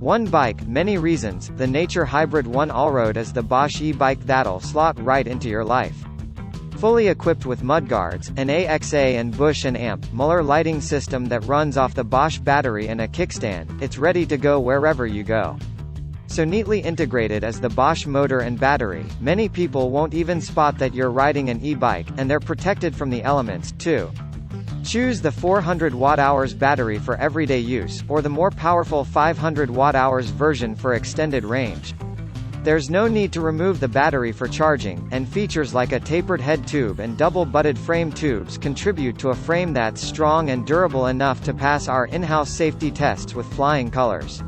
One bike, many reasons. The Nature Hybrid ONE Allroad is the Bosch e-bike that'll slot right into your life. Fully equipped with mudguards, an AXA and Busch and Müller lighting system that runs off the Bosch battery and a kickstand, it's ready to go wherever you go. So neatly integrated as the Bosch motor and battery, many people won't even spot that you're riding an e-bike, and they're protected from the elements, too. Choose the 400 watt-hours battery for everyday use, or the more powerful 500 watt-hours version for extended range. There's no need to remove the battery for charging, and features like a tapered head tube and double-butted frame tubes contribute to a frame that's strong and durable enough to pass our in-house safety tests with flying colors.